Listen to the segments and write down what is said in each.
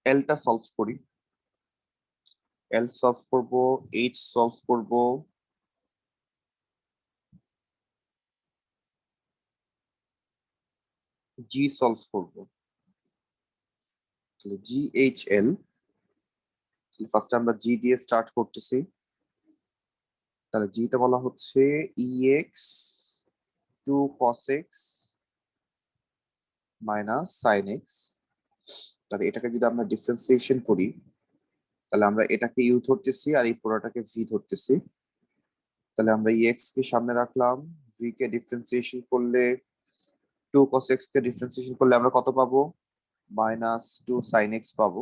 এলটা solve করি। এল solve করব, H solve করব, জি সলভ করব। তাহলে জি এইচ এল, ফার্স্ট আমরা জি দিয়ে স্টার্ট করতেছি। তাহলে জিটা বলা হচ্ছে e x two cos x minus sine x. তাহলে এটাকে যদি আমরা ডিফারেন্সিয়েশন করি, তাহলে আমরা এটাকে ইউ ধরতেছি আর এই পুরোটাকে ভি ধরতেছি। তাহলে আমরা এক্স কে সামনে রাখলাম, ভি কে ডিফারেন্সিয়েশন করলে, টু কস এক্স কে ডিফারেন্সিয়েশন করলে আমরা কত পাবো? মাইনাস টু সাইন এক্স পাবো।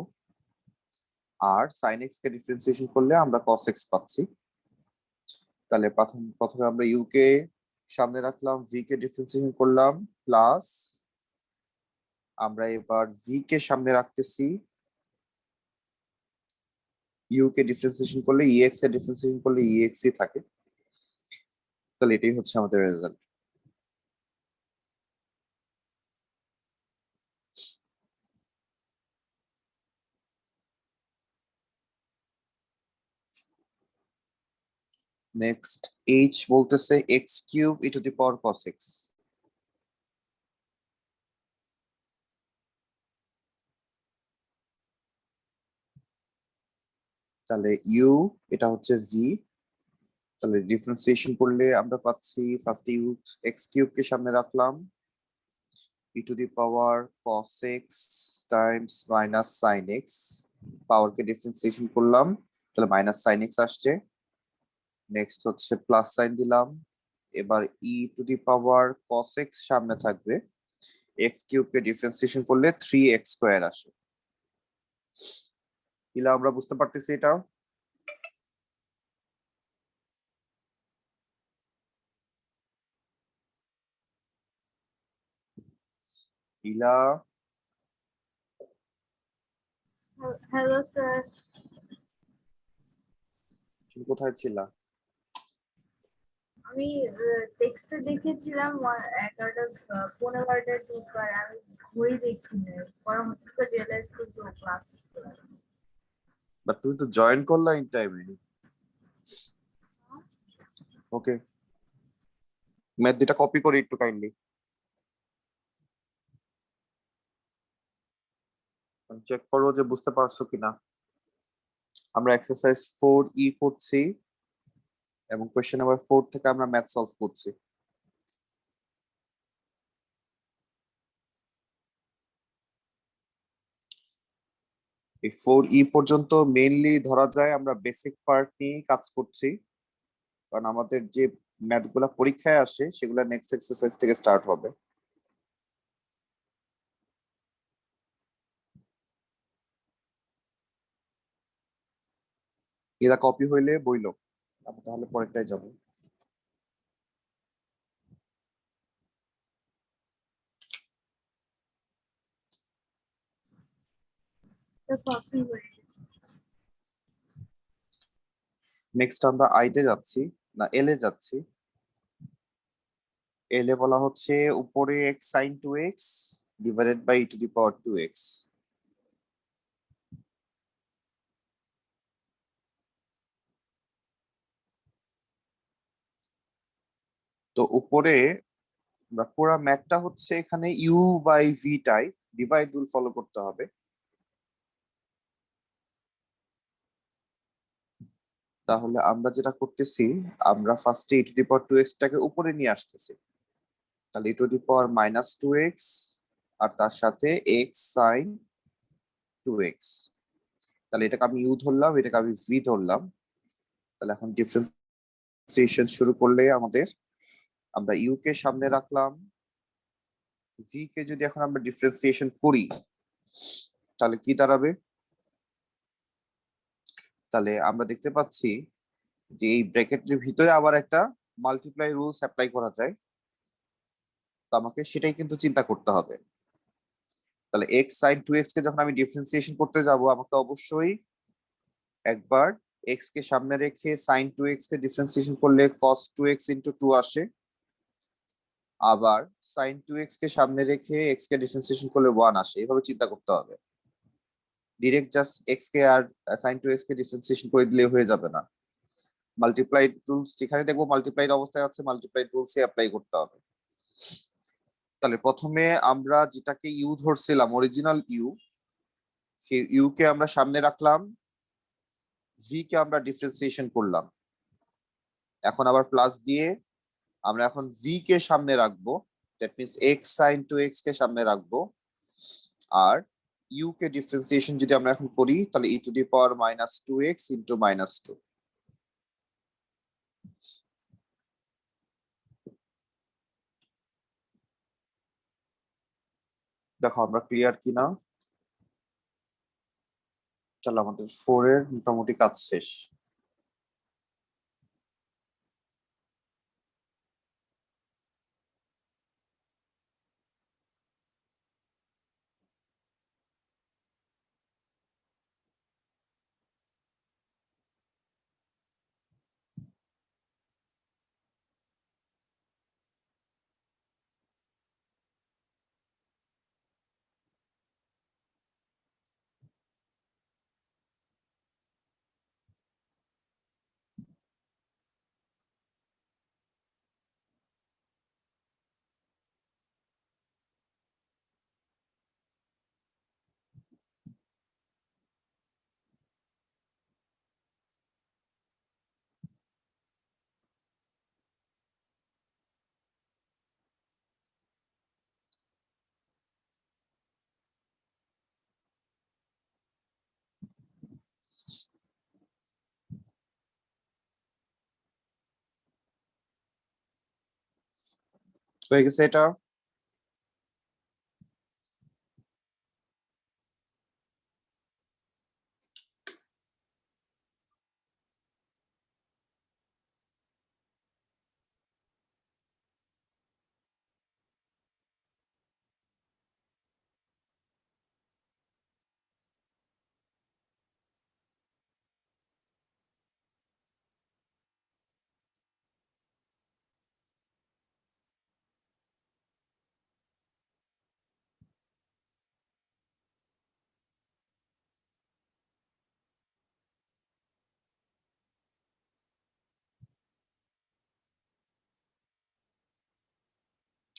আর সাইন এক্স কে ডিফারেন্সিয়েশন করলে আমরা কস এক্স পাচ্ছি। তাহলে প্রথমে আমরা ইউ কে সামনে রাখলাম, ভি কে ডিফারেন্সিয়েশন করলাম, প্লাস আমরা এবার ভি কে সামনে রাখতেছি, ইউ কে ডিফারেন্সিয়েশন করলে ইএক্স এর ডিফারেন্সিয়েশন করলে ইএক্স ই থাকে। তাহলে এটাই হচ্ছে আমাদের রেজাল্ট। নেক্সট এইচ বলতেছে x cube e to the power cos x. তাহলে ইউ, এটা হচ্ছে ভি। তাহলে ডিফারেন্সিয়েশন করলে আমরা পাচ্ছি, ফার্স্ট ইউ এক্স কিউব কে সামনে রাখলাম, e to the power cos x times minus sine x. Power K differentiation করলাম, তাহলে মাইনাস সাইন এক্স আসছে। নেক্সট হচ্ছে প্লাস সাইন দিলাম, এবার ই to the power cos x সামনে থাকবে, এক্স কিউব কে ডিফারেন্সিয়েশন করলে 3x স্কয়ার আসে। ইলা আমরা বুঝতে পারতেছি এটা? ইলা, হ্যালো স্যার। তুমি কোথায় ছিলা? আমি টেক্সটে দেখেছিলাম 11:15 ঢোকার, আমি ঘড়ি দেখি না, পরে হঠাৎ করে রিয়েলাইজ করছি ও ক্লাস। বাট তুমি তো জয়েন করলা ইন টাইমে। ওকে, ম্যাথ দুটা কপি করে একটু কাইন্ডলি চেক করো যে বুঝতে পারছো কিনা। আমরা এক্সারসাইজ 4E করছি এবং কোশ্চেন নাম্বার 4 থেকে আমরা ম্যাথ সলভ করছি। এই 4E পর্যন্ত মেইনলি ধরা যায় আমরা বেসিক পার্ট নিয়ে কাজ করছি, কারণ আমাদের যে ম্যাথ গুলা পরীক্ষায় আসে সেগুলা নেক্সট এক্সারসাইজ থেকে স্টার্ট হবে। এরা কপি হইলে বইলো, আমরা তাহলে পরেরটাই যাবো। কপি হয়ে নেক্সট আমরা আইতে যাচ্ছি, না এল এ যাচ্ছি। এল এ বলা হচ্ছে উপরে x sine 2x divided by e to the power 2x। তো উপরে আমরা পুরো ম্যাথটা হচ্ছে এখানে ইউ বাই ভি টাই ডিভাইড রুল ফলো করতে হবে। তাহলে আমরা যেটা করতেছি, আমরা ফার্স্টে ই টু দি পাওয়ার 2x টাকে উপরে নিয়ে আসতেছি। তাহলে e to the power minus 2x আর তার সাথে এক্স সাইন 2x। তাহলে এটাকে আমি ইউ ধরলাম, এটাকে আমি ভি ধরলাম। তাহলে এখন ডিফারেন্সিয়েশন শুরু করলে আমাদের, আমরা ইউ কে সামনে রাখলাম, ভি কে যদি এখন আমরা ডিফারেন্সিয়েশন করি তাহলে কি দাঁড়াবে? তাহলে আমরা দেখতে পাচ্ছি যে এই ব্র্যাকেটের ভিতরে আবার একটা মাল্টিপ্লাই রুলস অ্যাপ্লাই করা যায়। তো আমাকে সেটাই কিন্তু চিন্তা করতে হবে। তাহলে এক্স সাইন 2x কে যখন আমি ডিফারেন্সিয়েশন করতে যাব, আমাকে অবশ্যই একবার এক্স কে সামনে রেখে সাইন 2x কে ডিফারেন্সিয়েশন করলে cos 2x ইন্টু 2 আসে। আবার সাইন 2x কে সামনে রেখে এক্স কে ডিফারেন্সিয়েশন করলে 1 আসে। এভাবে চিন্তা করতে হবে। ডিরেক্ট জাস্ট এক্স কে আর সাইন টু এক্স কে ডিফারেন্সিয়েশন করে দিলে হয়ে যাবে না। মাল্টিপ্লাইড রুলস যেখানে দেখবো মাল্টিপ্লাইড অবস্থায় আছে মাল্টিপ্লাইড রুলসে অ্যাপ্লাই করতে হবে। তাহলে প্রথমে আমরা যেটাকে ইউ ধরছিলাম অরিজিনাল ইউ, সেই ইউ কে আমরা সামনে রাখলাম, ভি কে আমরা ডিফারেন্সিয়েশন করলাম, এখন আবার প্লাস দিয়ে আমরা এখন ভি কে সামনে রাখবো, that means x sine two x কে সামনে রাখবো, আর ইউ কে ডিফারেন্সিয়েশন যদি আমরা এখন করি তাহলে e to the power minus two x into minus two. দেখো আমরা ক্লিয়ার কিনা। তাহলে আমাদের 4 এর মোটামুটি কাজ শেষ। হয়ে গেছে এটা।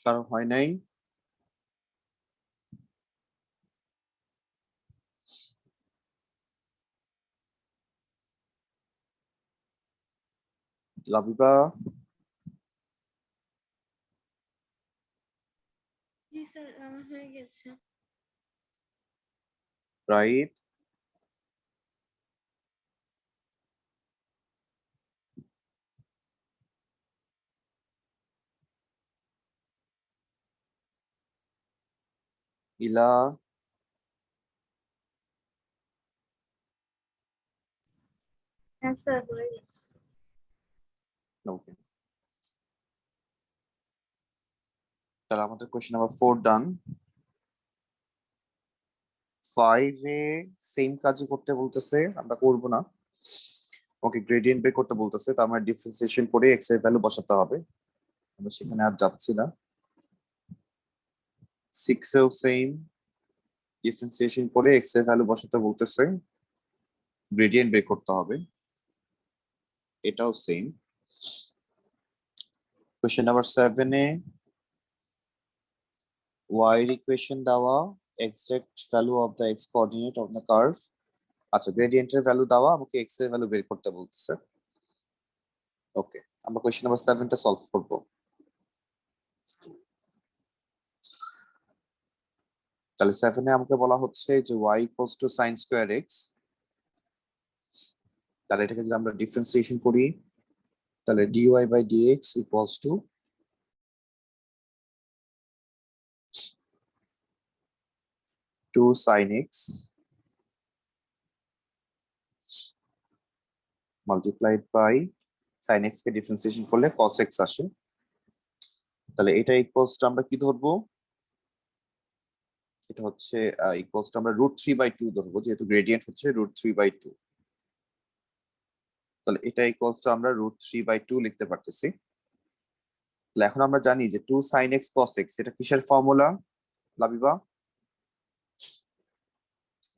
কারণ হয় নাই। লাবিবা, জি স্যার, আমার হয়ে গেছে। রাইট, ইলা, হ্যাঁ স্যার, হয়ে গেছে। ওকে। তাহলে আমাদের কোশ্চেন নাম্বার 4 ডান। 5 এ সেম কাজই করতে বলতেছে, আমরা করব না। ওকে, গ্রেডিয়েন্ট বের করতে বলতেছে, তো আমরা ডিফারেন্সিয়েশন করে এক্স এর ভ্যালু বসাতে হবে, আমরা সেখানে আর যাচ্ছি না। 6 এও সেম, ডিফারেন্সিয়েশন করে এক্স এর ভ্যালু বসাতে বলতেছে, গ্রেডিয়েন্ট বের করতে হবে, এটাও সেম। কোশ্চেন নাম্বার 7 এ y এর ইকুয়েশন দেওয়া, exact value of the x coordinate of the curve. আচ্ছা, গ্রেডিয়েন্টের ভ্যালু দেওয়া, আমাকে এক্স এর ভ্যালু বের করতে বলতেছে। ওকে, আমরা কোশ্চেন নাম্বার 7 টা সলভ করব। তাহলে 7 এ আমাকে বলা হচ্ছে যে y equals to sin square x। তাহলে এটাকে যদি আমরা ডিফারেন্সিয়েশন করি তাহলে dy by dx equals to 2 sin x multiplied by sin x কে ডিফারেন্সিয়েশন করলে cos x আসে। তাহলে এটা ইকুয়ালস টু আমরা কি ধরবো, এটা হচ্ছে ইকুয়ালস টু আমরা √3/2 ধরবো, যেহেতু গ্রেডিয়েন্ট হচ্ছে √3/2। তাহলে এটা ইকুয়ালস টু আমরা √3/2 লিখতে পারতেছি। তাহলে এখন আমরা জানি যে 2 sin x cos x এটা কিসের ফর্মুলা লাবিবা?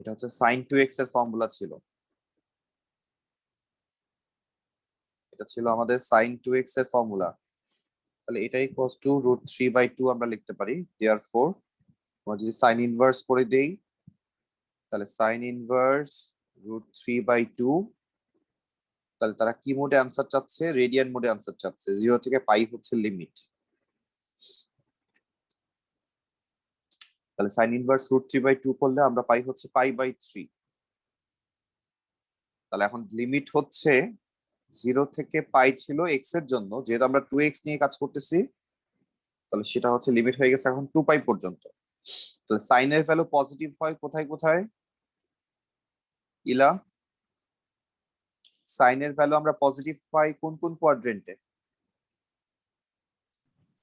এটা হচ্ছে sin2x এর ফর্মুলা ছিল। এটা ছিল আমাদের sin2x এর ফর্মুলা। তাহলে এটা ইকুয়ালস টু √3/2 আমরা লিখতে পারি। দেয়ারফর আমরা যদি সাইন ইনভার্স করে দেই, তাহলে সাইন ইনভার্স √3/2, তাহলে তারা কি মোডে আনসার চাচ্ছে? রেডিয়ান মোডে আনসার চাচ্ছে। 0 থেকে পাই হচ্ছে লিমিট। তাহলে সাইন ইনভার্স √3/2 করলে আমরা পাই হচ্ছে π/3। তাহলে এখন লিমিট হচ্ছে 0 থেকে পাই ছিল এক্স এর জন্য, যেহেতু আমরা 2x নিয়ে কাজ করতেছি, তাহলে সেটা হচ্ছে লিমিট হয়ে গেছে এখন 2π পর্যন্ত। তাহলে সাইনের ভ্যালু পজিটিভ হয় কোথায় কোথায় ইলা? সাইনের ভ্যালু আমরা পজিটিভ পাই কোন কোন কোয়াড্রেন্টে?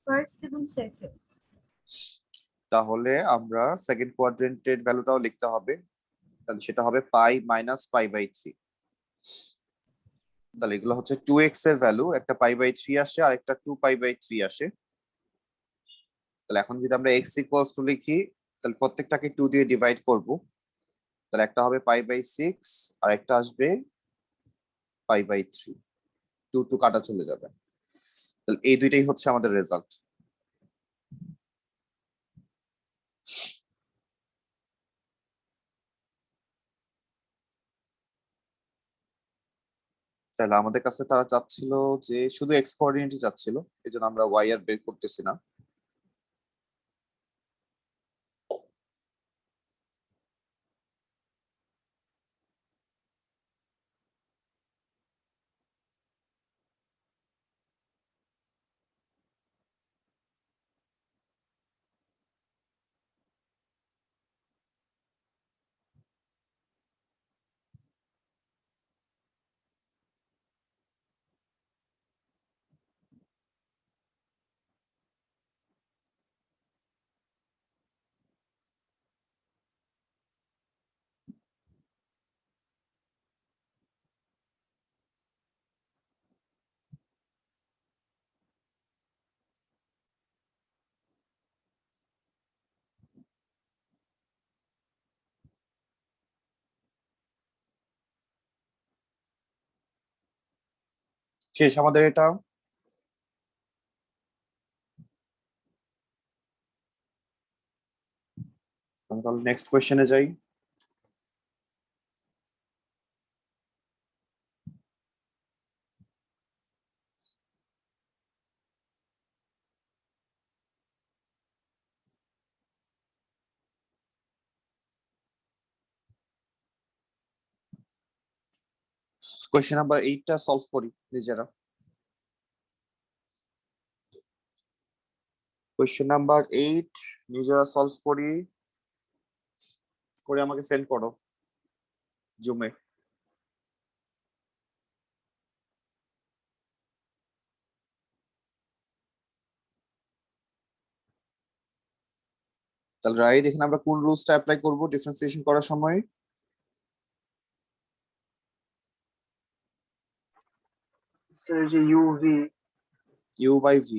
ফার্স্ট এবং সেকেন্ড। তাহলে আমরা সেকেন্ড কোয়াড্রেন্টের ভ্যালুটাও লিখতে হবে। তাহলে সেটা হবে π-π/3। তাহলে এগুলো হচ্ছে 2x এর ভ্যালু, একটা π/3 আসে আর একটা 2π/3 আসে। তাহলে এখন যদি আমরা x ইকুয়ালস টু লিখি, তাহলে প্রত্যেকটাকে 2 দিয়ে ডিভাইড করব। তাহলে একটা হবে π/6 আর একটা আসবে π/3। 2 2 কাটা চলে যাবে। তাহলে এই দুইটাই হচ্ছে আমাদের রেজাল্ট। তাহলে আমাদের কাছে তারা চাচ্ছিল যে শুধু এক্স কোঅর্ডিনেটই চাচ্ছিল, এই জন্য আমরা ওয়াই আর বের করতেছি না। শেষ আমাদের এটা। আমরা তাহলে নেক্সট কোয়েশ্চেনে যাই। কোয়েশ্চেন নাম্বার 8টা সলভ করি নিজেরা। কোয়েশ্চেন নাম্বার 8 নিজেরা সলভ করি, করে আমাকে সেন্ড করো জুমে। তাহলে রাইট, এখানে আমরা কোন রুলসটা অ্যাপ্লাই করব ডিফারেন্সিয়েশন করার সময়? স্যার যে ইউভি। u/v।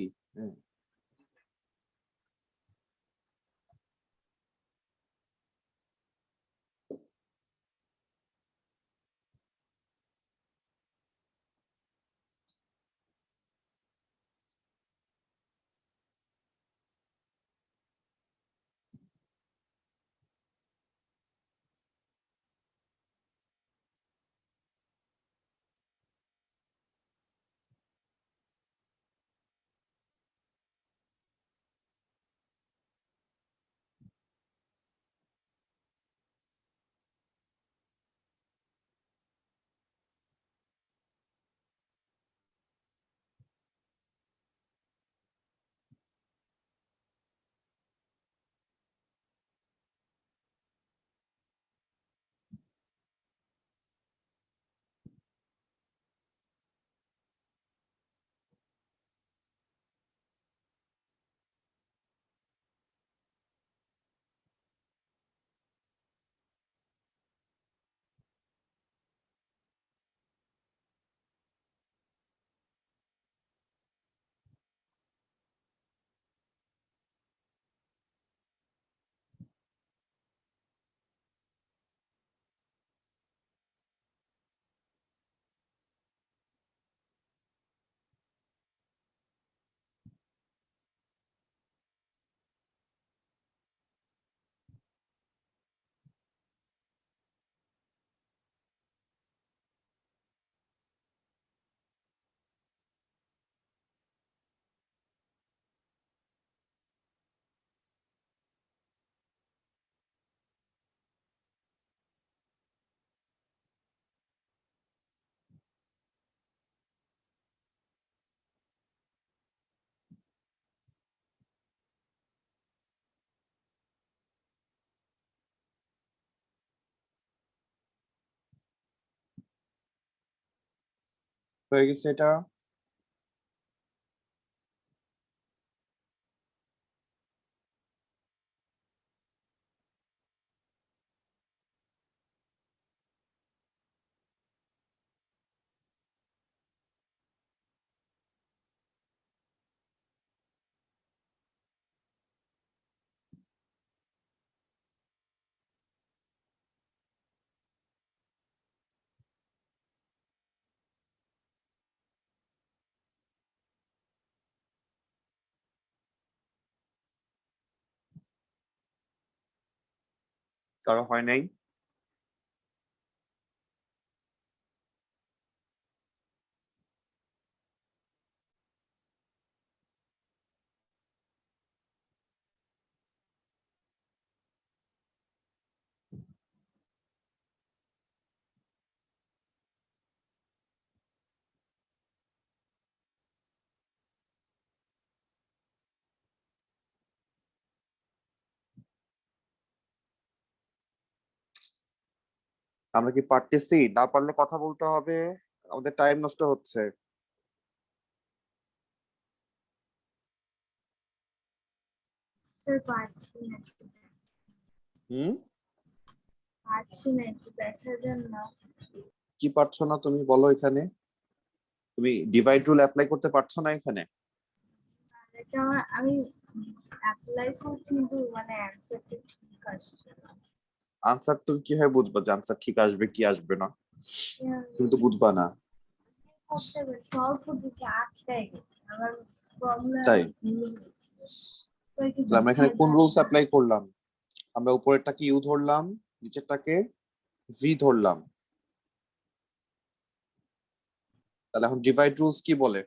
হয়ে গেছে এটা। কারো হয় নাই? আমরা কি পারতেছি? না পারলে কথা বলতে হবে, আমাদের টাইম নষ্ট হচ্ছে। স্যার পারছি না, হুম, পারছি না, একটু দেখার জন্য। কি পারছো না তুমি বলো এখানে? তুমি ডিভাইড রুল অ্যাপ্লাই করতে পারছো না এখানে? এটা আমি অ্যাপ্লাই করছি কিন্তু মানে অ্যান্সারটা ঠিক আসছে না। আনসার তুমি কিভাবে বুঝবা যে আনসার ঠিক আসবে কি আসবে না? তুমি তো আমি বুঝবা না। করতে পারি, সলভ করতে আটটাই গেছে আমার প্রবলেম। তাই তো একটু তাহলে আমরা এখানে দেখার কোন রুলস জন্য। অ্যাপ্লাই করলাম? আমরা উপরেরটাকে ইউ ধরলাম, নিচেরটাকে ভি ধরলাম। তাহলে এখন ডিভাইড রুলস কি বলে?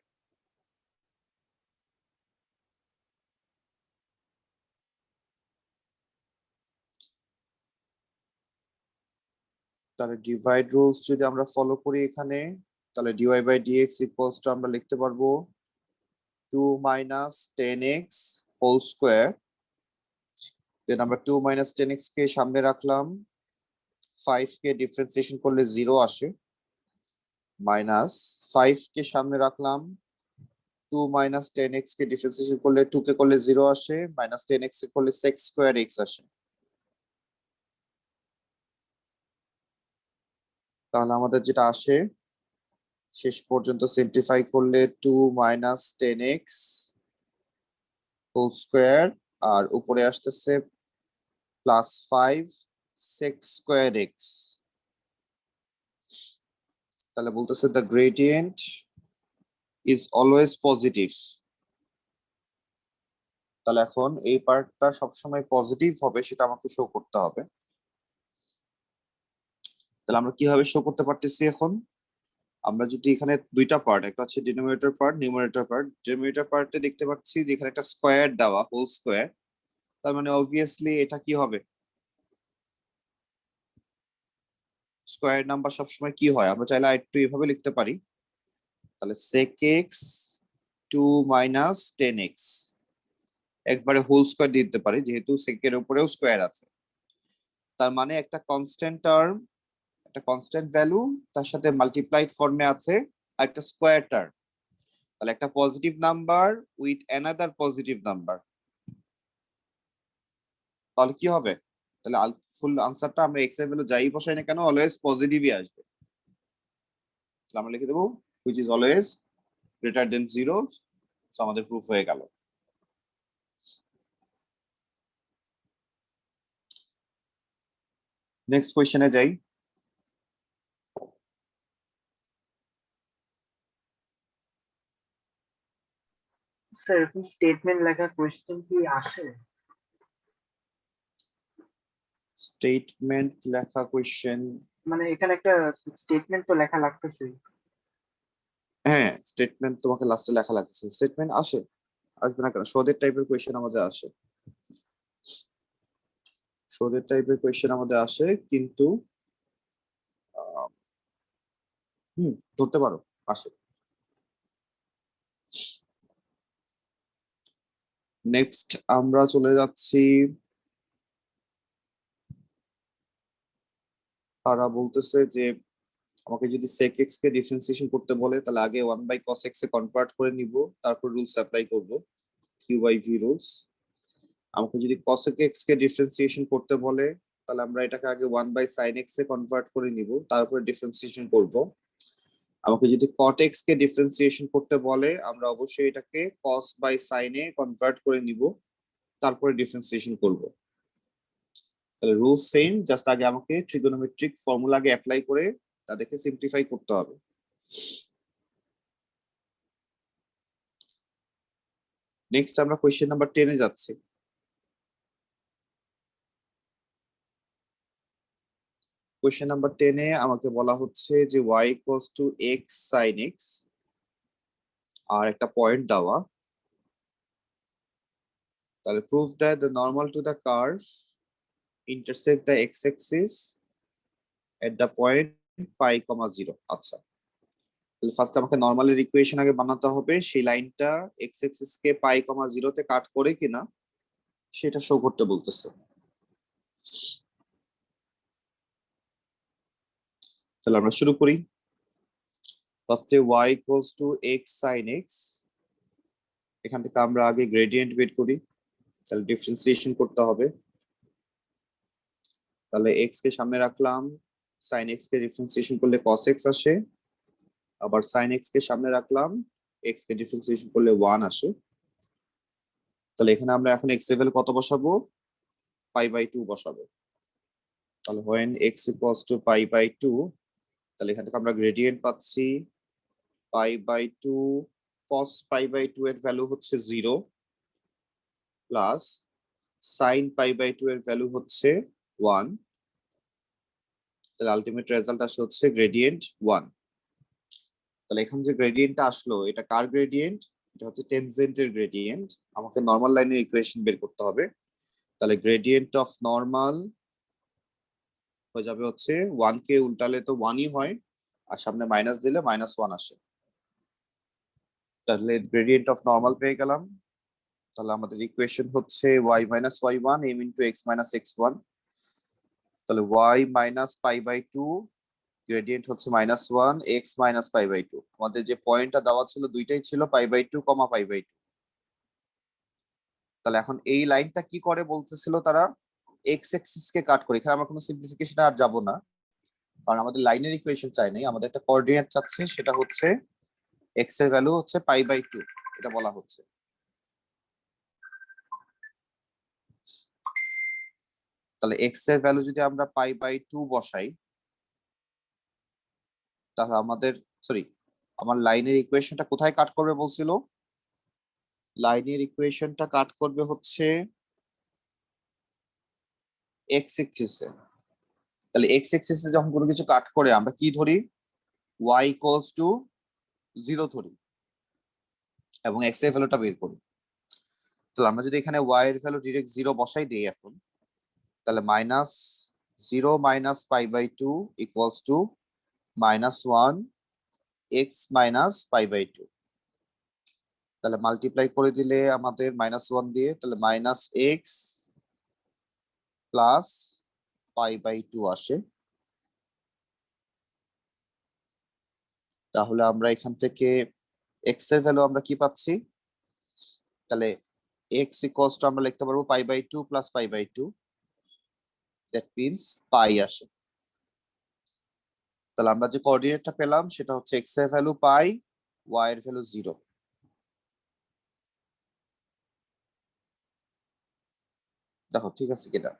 তাহলে ডিভাইড রুলস যদি আমরা ফলো করি এখানে, তাহলে d y by d x equals to আমরা লিখতে পারবো 2 মাইনাস 10x হোল স্কোয়ার। দেন আমরা 2 মাইনাস 10x কে সামনে রাখলাম, 5 কে ডিফারেন্সিয়েশন করলে 0 আসে, মাইনাস 5 কে সামনে রাখলাম, 2 মাইনাস 10x কে ডিফারেন্সিয়েশন করলে 2 কে করলে 0 আসে, মাইনাস 10x কে করলে সেক স্কোয়ার x আসে। তাহলে আমাদের যেটা আসে শেষ পর্যন্ত সিম্পলিফাই করলে 2 মাইনাস 10x হোল স্কোয়ার, আর উপরে আসতেছে প্লাস 5 সেক স্কোয়ার x। তাহলে বলতেছে the gradient is always positive. তাহলে এখন এই পার্টটা সবসময় পজিটিভ হবে সেটা আমাকে শো করতে হবে। তাহলে আমরা কিভাবে শো করতে পারতেছি এখন? আমরা যদি এখানে দুইটা পার্ট, একটা হচ্ছে denominator part, numerator part. Denominator পার্টে দেখতে পাচ্ছি যে এখানে একটা স্কোয়ার দেওয়া, হোল স্কোয়ার। তার মানে অবভিয়াসলি এটা কি হবে? স্কোয়ার নাম্বার সবসময় কি হয়? আমরা চাইলে আরেকটু এভাবে লিখতে পারি, তাহলে sec x 2 মাইনাস 10x, একবারে হোল স্কোয়ার দিতে পারি যেহেতু sec এর উপরেও স্কোয়ার আছে। তার মানে একটা কনস্ট্যান্ট টার্ম, একটা কনস্ট্যান্ট ভ্যালু, তার সাথে মাল্টিপ্লাইড ফর্মে আছে আর একটা স্কোয়ার টার্ম। তাহলে একটা positive number with another positive number, তাহলে কি হবে? তাহলে ফুল আনসারটা আমরা এক্স এর ভ্যালু যাই বসাই না কেন অলওয়েজ পজিটিভই আসবে। তাহলে আমরা লিখে দেবো which is always greater than 0। তো আমাদের প্রুফ হয়ে গেল। নেক্সট কোয়েশ্চেনে যাই। স্যার এরকম স্টেটমেন্ট লেখা কোয়েশ্চেন কি আসে? স্টেটমেন্ট লেখা কোয়েশ্চেন? মানে এখানে একটা স্টেটমেন্ট তো লেখা লাগতেছে। হ্যাঁ, স্টেটমেন্ট তোমাকে লাস্টে লেখা লাগছে। স্টেটমেন্ট আসে, আসবে না কেন? সদের টাইপের কোয়েশ্চেন আমাদের আসে, সদের টাইপের কোয়েশ্চেন আমাদের আসে, কিন্তু আহ, ধরতে পারো আসে। নেক্সট আমরা চলে যাচ্ছি, তারা বলতেছে যে আমাকে যদি sec x কে ডিফারেন্সিয়েশন করতে বলে তাহলে আগে 1/cos x এ কনভার্ট করে নিব, তারপর রুলস অ্যাপ্লাই করব, q by v রুলস। আমাকে যদি cosec x কে ডিফারেন্সিয়েশন করতে বলে তাহলে আমরা এটাকে আগে 1/sin x এ কনভার্ট করে নিব, তারপর ডিফারেন্সিয়েশন করব। আমাকে যদি cot x কে ডিফারেন্সিয়েশন করতে বলে আমরা অবশ্যই এটাকে cos by sin A convert করে নিব, তারপরে ডিফারেন্সিয়েশন করব। তাহলে রুল সেম, জাস্ট আগে আমাকে ট্রিগোনোমেট্রিক ফর্মুলা আগে অ্যাপ্লাই করে তাদেরকে সিম্পলিফাই করতে হবে। নেক্সট আমরা কোশ্চেন নাম্বার 10 এ যাচ্ছি। কোশ্চেন নাম্বার 10 এ আমাকে বলা হচ্ছে যে y equals two x sin x আর একটা পয়েন্ট দেওয়া। তাহলে prove that the normal to the curve intersect the x-axis at the point pi, 0। আচ্ছা, তাহলে ফার্স্ট আমাকে নরমালের ইকুয়েশন আগে বানাতে হবে, সেই লাইনটা x-axis কে পাই, 0 তে কাট করে কিনা সেটা শো করতে বলতেছে। তাহলে আমরা শুরু করি। ফার্স্টে y equals two x sin x, এখান থেকে আমরা আগে গ্রেডিয়েন্ট বের করি, তাহলে ডিফারেন্সিয়েশন করতে হবে। তাহলে x কে সামনে রাখলাম, sin x কে ডিফারেন্সিয়েশন করলে cos x আসে, আবার sin x কে সামনে রাখলাম, x কে ডিফারেন্সিয়েশন করলে 1 আসে। তাহলে এখানে আমরা এখন x এর ভ্যালু কত বসাবো? π/2 বসাবো। তাহলে when x equals to π/2, তাহলে এখান থেকে আমরা গ্রেডিয়েন্ট পাচ্ছি π/2 cos π/2 এর ভ্যালু হচ্ছে 0 প্লাস sin π/2 এর ভ্যালু হচ্ছে 1। তাহলে আলটিমেট রেজাল্ট আসে হচ্ছে গ্রেডিয়েন্ট 1। তাহলে এখন যে গ্রেডিয়েন্টটা আসলো এটা কার গ্রেডিয়েন্ট? এটা হচ্ছে টেনজেন্টের গ্রেডিয়েন্ট। আমাকে নরমাল লাইনের ইকুয়েশন বের করতে হবে। তাহলে গ্রেডিয়েন্ট অফ নরমাল হয়ে যাবে হচ্ছে 1 কে উল্টালে তো 1ই হয়, আর সামনে মাইনাস দিলে -1 আসে। তাহলে গ্রেডিয়েন্ট অফ নরমাল পেয়ে গেলাম। তাহলে আমাদের ইকুয়েশন হচ্ছে y minus y1 m into x minus x1। তাহলে y minus π/2 গ্রেডিয়েন্ট হচ্ছে -1 x minus π/2। আমাদের যে পয়েন্টটা দেওয়া ছিল দুইটাই ছিল π/2, π/2। তাহলে এখন এই লাইনটা কি করে বলতেছিল তারা? x অ্যাক্সিস কে কাট করে। এখানে আমরা কোনো সিম্পলিফিকেশনে আর যাব না, কারণ আমাদের লাইনের ইকুয়েশন চাই নাই, আমাদের একটা কোঅর্ডিনেট চাচ্ছে, সেটা হচ্ছে x এর ভ্যালু হচ্ছে π/2, এটা বলা হচ্ছে। তাহলে x এর ভ্যালু যদি আমরা π/2 বসাই তাহলে আমাদের আমার লাইনের ইকুয়েশনটা কোথায় কাট করবে বলছিল? লাইনের ইকুয়েশনটা কাট করবে হচ্ছে x অ্যাক্সিসে। তাহলে x অ্যাক্সিসে যখন কোনো কিছু কাট করে আমরা কি ধরি? y ইকুয়ালস টু 0 ধরি এবং x এর ভ্যালুটা বের করি। তাহলে আমরা যদি এখানে y এর ভ্যালু ডাইরেক্ট 0 বসাই দেই এখন, তাহলে -0 minus π/2 equals to -1 x minus π/2। তাহলে মাল্টিপ্লাই করে দিলে আমাদের -1 দিয়ে, তাহলে -x প্লাস π/2 আসে। তাহলে আমরা এখান থেকে x এর ভ্যালু আমরা কি পাচ্ছি? তাহলে x ইকুয়ালস টু আমরা লিখতে পারবো π/2 প্লাস π/2, দ্যাট মিন্স পাই আসে। তাহলে আমরা যে কোঅর্ডিনেটটা পেলাম সেটা হচ্ছে x এর ভ্যালু পাই, y এর ভ্যালু 0। দেখো ঠিক আছে কিনা?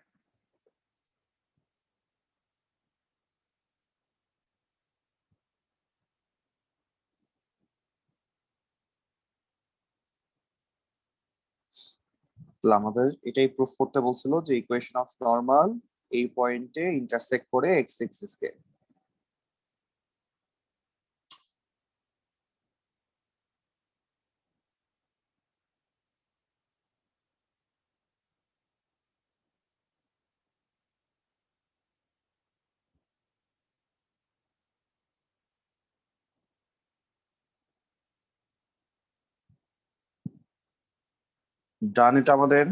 তাহলে আমাদের এটাই প্রুফ করতে বলছিল যে ইকুয়েশন অফ নরমাল এই পয়েন্টে ইন্টারসেক্ট করে x অ্যাক্সিস কে। ডান এটা আমাদের।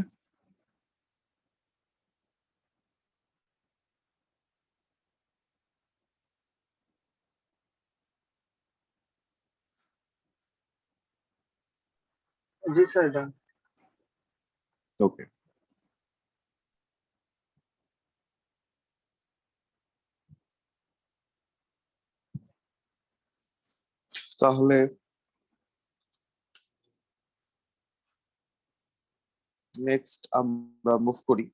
জি স্যার ডান। ওকে, তাহলে নেক্সট আমরা মুভ করি।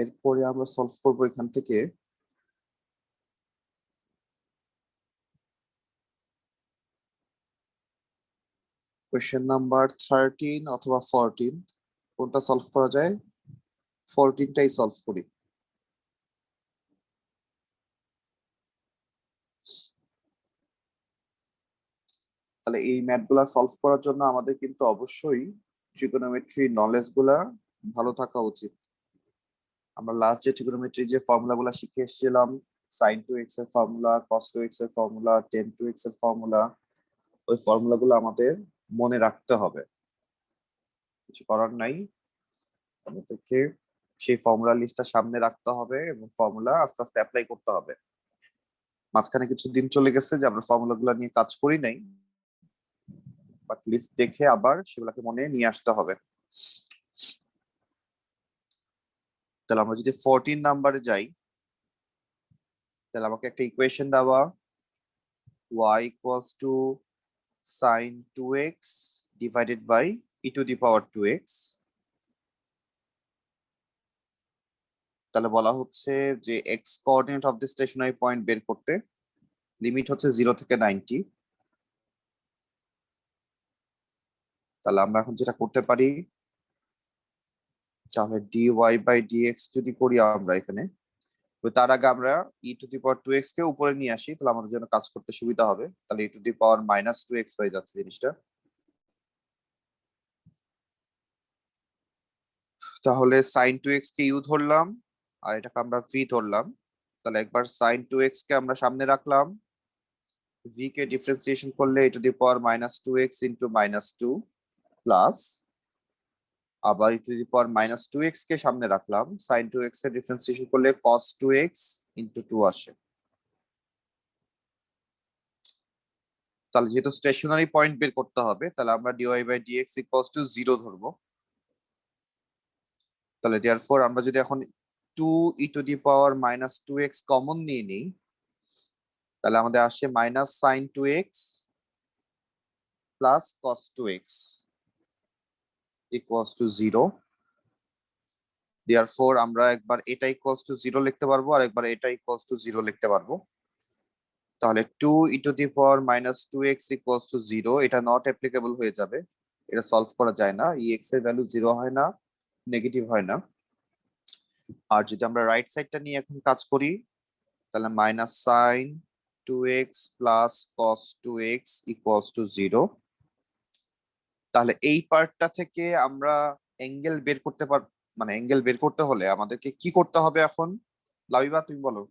এরপরে আমরা সলভ করবো এখান থেকে কোয়েশ্চেন নাম্বার 13 অথবা 14, কোনটা সলভ করা যায়? 14টাই সলভ করি। তাহলে এই ম্যাথ গুলা সলভ করার জন্য আমাদের কিন্তু অবশ্যই ট্রিগোনোমেট্রি নলেজ গুলা ভালো থাকা উচিত। আমরা লাস্ট যে ট্রিগোনোমেট্রি যে ফর্মুলা গুলা শিখে এসেছিলাম, সাইন টু এক্স এর ফর্মুলা, কস টু এক্স এর ফর্মুলা, টেন টু এক্স এর ফর্মুলা, ওই ফর্মুলা গুলো আমাদের মনে রাখতে হবে। কিছু করার নাই, আমাদেরকে সেই ফর্মুলা লিস্টটা সামনে রাখতে হবে এবং ফর্মুলা আস্তে আস্তে অ্যাপ্লাই করতে হবে। মাঝখানে কিছু দিন চলে গেছে যে আমরা ফর্মুলা গুলা নিয়ে কাজ করি নাই, বাট লিস্ট দেখে আবার সেগুলাকে মনে নিয়ে আসতে হবে। তাহলে আমরা যদি 14 নাম্বারে যাই, তাহলে আমাকে একটা ইকুয়েশন দেওয়া, y equals to sin 2x divided by e to the power 2x। তাহলে বলা হচ্ছে যে x coordinate of the stationary point বের করতে, লিমিট হচ্ছে 0 থেকে 90। তাহলে আমরা এখন যেটা করতে পারি, তাহলে dy বাই dx যদি করি আমরা এখানে, তো তার আগে আমরা ই টু দি পাওয়ার 2x কে উপরে নিয়ে আসি, তাহলে আমাদের জন্য কাজ করতে সুবিধা হবে। তাহলে e to the power minus 2x হয়ে যাচ্ছে জিনিসটা। তাহলে সাইন 2x কে ইউ ধরলাম আর এটাকে আমরা ভি ধরলাম। তাহলে একবার সাইন 2x কে আমরা সামনে রাখলাম, ভি কে ডিফারেন্সিয়েশন করলে e to the power minus 2x into minus 2 plus, আবার e to the power minus 2x কে সামনে রাখলাম, সাইন 2x এর ডিফারেন্সিয়েশন করলে কস 2x ইন্টু 2 আসে। তাহলে যেহেতু স্টেশনারি পয়েন্ট বের করতে হবে, তাহলে আমরা d y by d x equals to 0 ধরবো। তাহলে দেয়ারফর আমরা যদি এখন 2 e to the power minus 2x common নিয়ে নিই, তাহলে আমাদের আসে minus sine 2x plus cos 2x equals to 0। Therefore আমরা একবার এটা ইকুয়ালস টু 0 লিখতে পারবো আর একবার এটা ইকুয়ালস টু 0 লিখতে পারবো। তাহলে 2 e to the power minus 2x equals to 0, এটা নট অ্যাপ্লিকেবল হয়ে যাবে, এটা সলভ করা যায় না। ই এক্স এর ভ্যালু 0 হয় না, নেগেটিভ হয় না। আর যদি আমরা রাইট সাইডটা নিয়ে এখন কাজ করি, তাহলে minus sine 2x plus cos 2x equals to 0। তাহলে এই পার্টটা থেকে আমরা অ্যাঙ্গেল বের করতে মানে অ্যাঙ্গেল বের করতে হলে আমাদেরকে কি করতে হবে এখন? লাবিবা তুমি বলো।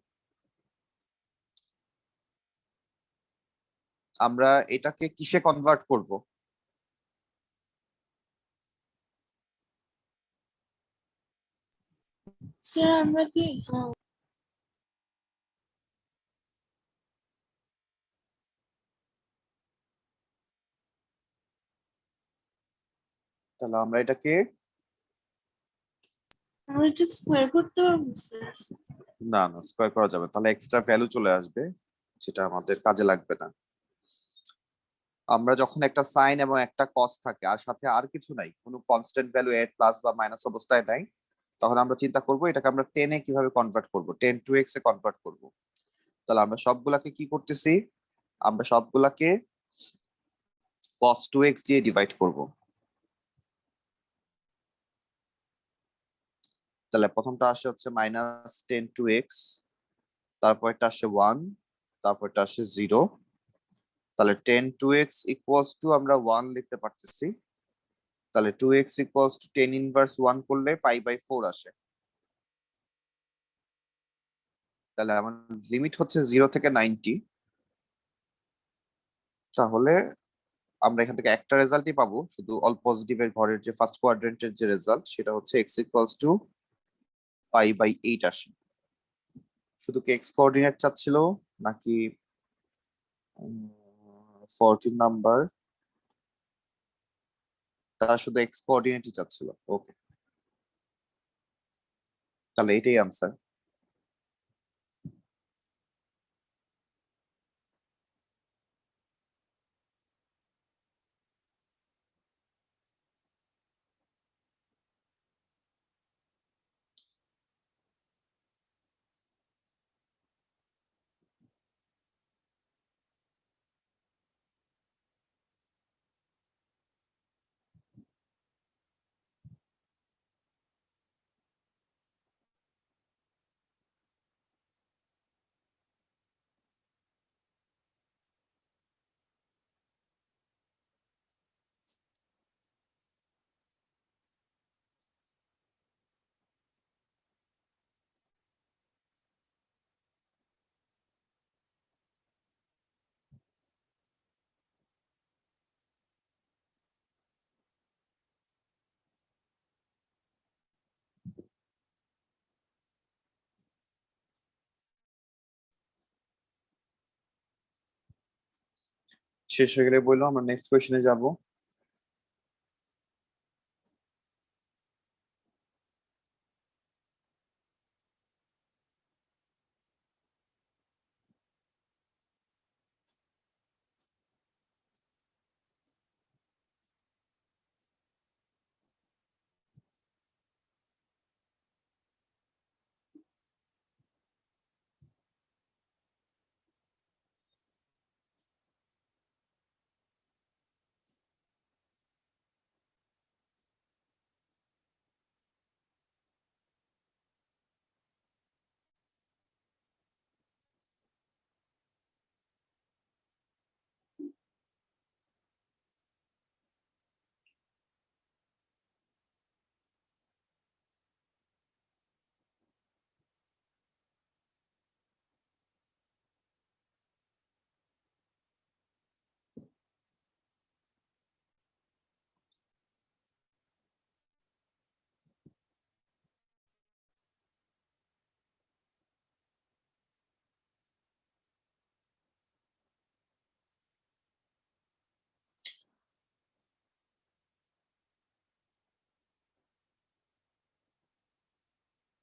আমরা এটাকে কিসে কনভার্ট করব? স্যার আমরা কি তাহলে আমরা এটাকে, আমরা এটা স্কোয়ার করতে পারবো স্যার? না না, স্কয়ার করা যাবে, তাহলে এক্সট্রা ভ্যালু চলে আসবে, যেটা আমাদের কাজে লাগবে না। আমরা যখন একটা সাইন এবং একটা কস থাকে আর সাথে আর কিছু নাই, কোনো কনস্ট্যান্ট ভ্যালু এড প্লাস বা মাইনাস অবস্থায় নাই, তখন আমরা চিন্তা করব এটাকে আমরা 10 এ কিভাবে কনভার্ট করব, 10 টু এক্স এ কনভার্ট করব। তাহলে আমরা সবগুলাকে কি করতেছি, আমরা সবগুলাকে cos 2x দিয়ে ডিভাইড করব। তাহলে প্রথমটা আসে হচ্ছে মাইনাস 10 টু এক্স, তারপরটা আসে 1, তারপরটা আসে 0। তাহলে 10 টু এক্স ইকুয়ালস টু আমরা 1 লিখতে পারতেছি। তাহলে 2x ইকুয়ালস টু 10 ইনভার্স 1 করলে পাই বাই 4 আসে। তাহলে আমার লিমিট হচ্ছে 0 থেকে 90। তাহলে আমরা এখান থেকে একটা রেজাল্টই পাবো, শুধু অল পজিটিভের ঘরের যে ফার্স্ট কোয়াড্রেন্টের যে রেজাল্ট সেটা হচ্ছে x ইকুয়ালস টু π/8 আসে। শুধু কি এক্স কোঅর্ডিনেট চাচ্ছিল নাকি 14 নাম্বার, তারা শুধু এক্স কোঅর্ডিনেটই চাচ্ছিল। ওকে, তাহলে এটাই আনসার। শেষ হয়ে গেলে বললো আমরা নেক্সট কোয়েশ্চেনে যাব।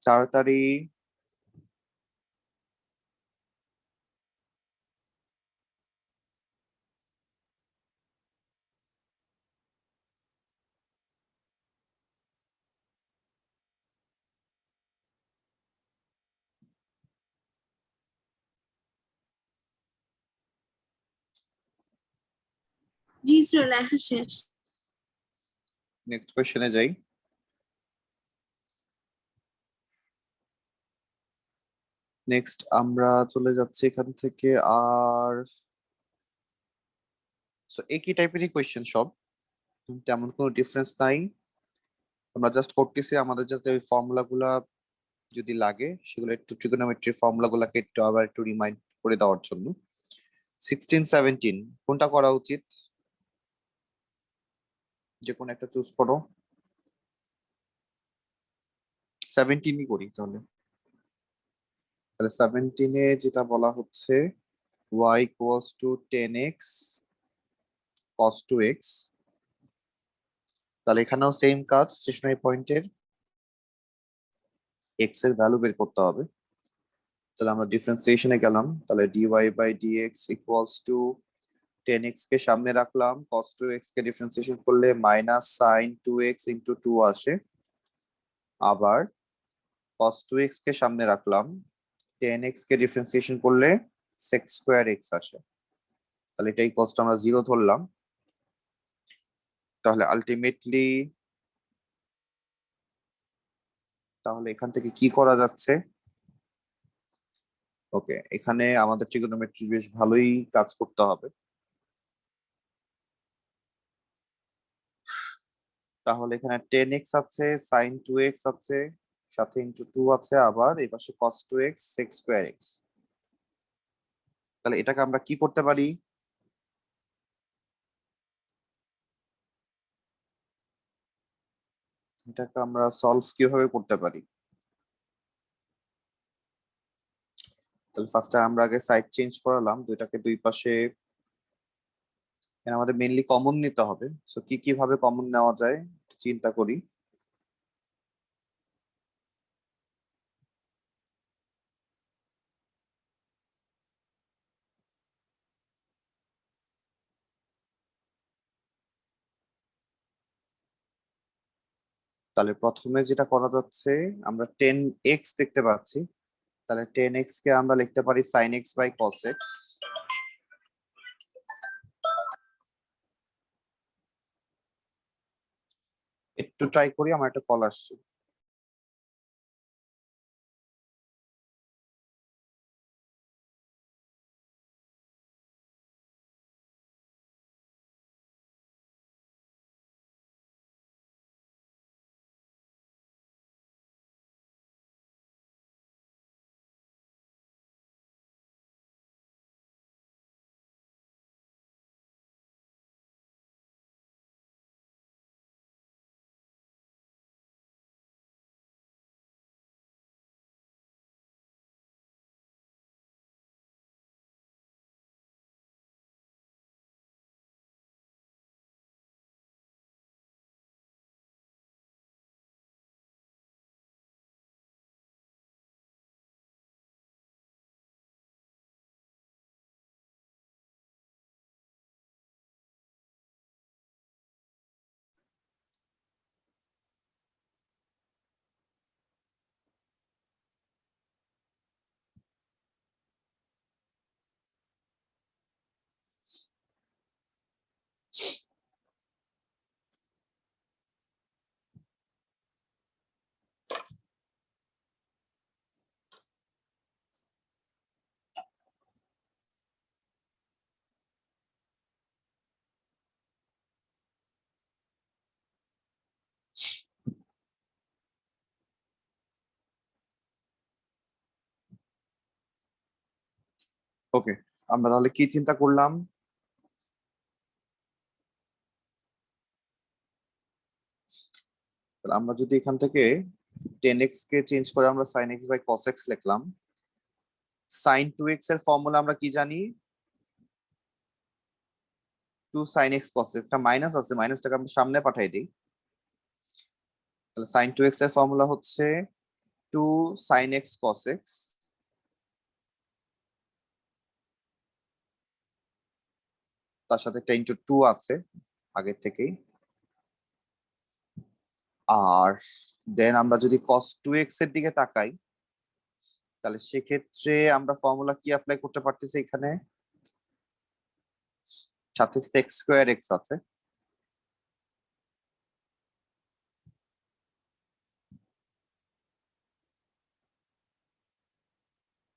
তাড়াতাড়ি। জি স্যার, লেখা শেষ। নেক্সট কোয়েশ্চেনে যাই। নেক্সট আমরা চলে যাচ্ছি এখান থেকে। আর একই টাইপেরই কোয়েশ্চেন সব, তেমন কোনো ডিফারেন্স নাই। আমরা জাস্ট করতেছি আমাদের যাতে ওই ফর্মুলা গুলা যদি লাগে সেগুলো একটু ট্রিগোনোমেট্রি ফর্মুলা গুলাকে একটু আবার একটু রিমাইন্ড করে দেওয়ার জন্য। 16, 17 কোনটা করা উচিত? যে কোনো একটা চুজ করো। 17ই করি তাহলে। তাহলে 17-এ যেটা বলা হচ্ছে y equals to 10x cos 2x, তাহলে এখানেও সেম কাজ, স্টেশনারি পয়েন্টের x এর ভ্যালু বের করতে হবে। তাহলে আমরা ডিফারেন্সিয়েশনে গেলাম, তাহলে dy by dx equals to 10x কে সামনে রাখলাম, cos 2x কে ডিফারেন্সিয়েশন করলে মাইনাস সাইন 2x ইন্টু 2 আসে। আবার cos 2x কে সামনে রাখলাম, 10x কে ডিফারেন্সিয়েশন করলে sec স্কোয়ার x আসে। তাহলে এটাই কষ্ট আমরা 0 ধরলাম। তাহলে আলটিমেটলি তাহলে এখান থেকে কি করা যাচ্ছে? ওকে, এখানে আমাদের ট্রিগোনোমেট্রি বেশ ভালোই কাজ করতে হবে। তাহলে এখানে 10x আছে, sin 2x আছে, সাথে ইন্টু 2 আছে, আবার এই পাশে cos 2x sec square x। তাহলে এটাকে আমরা কি করতে পারি? এটাকে আমরা সলভ কিভাবে করতে পারি? তাহলে ফার্স্টে আমরা আগে সাইড চেঞ্জ করালাম, দুইটাকে দুই পাশে। এখানে আমাদের মেইনলি কমন নিতে হবে, সো কি কিভাবে কমন নেওয়া যায় একটু চিন্তা করি। তাহলে প্রথমে যেটা করা যাচ্ছে, আমরা 10x দেখতে পাচ্ছি, তাহলে 10x কে আমরা লিখতে পারি sin x by cos x। একটু ট্রাই করি, আমার একটা কল আসছে। ওকে, আমরা তাহলে কি চিন্তা করলাম? তাহলে আমরা যদি এখান থেকে 10x কে চেঞ্জ করে আমরা sin x by cos x লিখলাম। sin 2x এর ফর্মুলা আমরা কি জানি? 2 sin x cos x, একটা মাইনাস আছে, মাইনাসটাকে আমরা সামনে পাঠাই দিই। তাহলে sin 2x এর ফর্মুলা হচ্ছে 2 sin x cos x, তার সাথে একটা ইন্টু 2 আছে আগের থেকেই। আর দেন আমরা যদি cos 2x এর দিকে তাকাই, তাহলে সেক্ষেত্রে আমরা ফর্মুলা কি অ্যাপ্লাই করতে পারতেছি? এখানে সাথে sec স্কয়ার x আছে।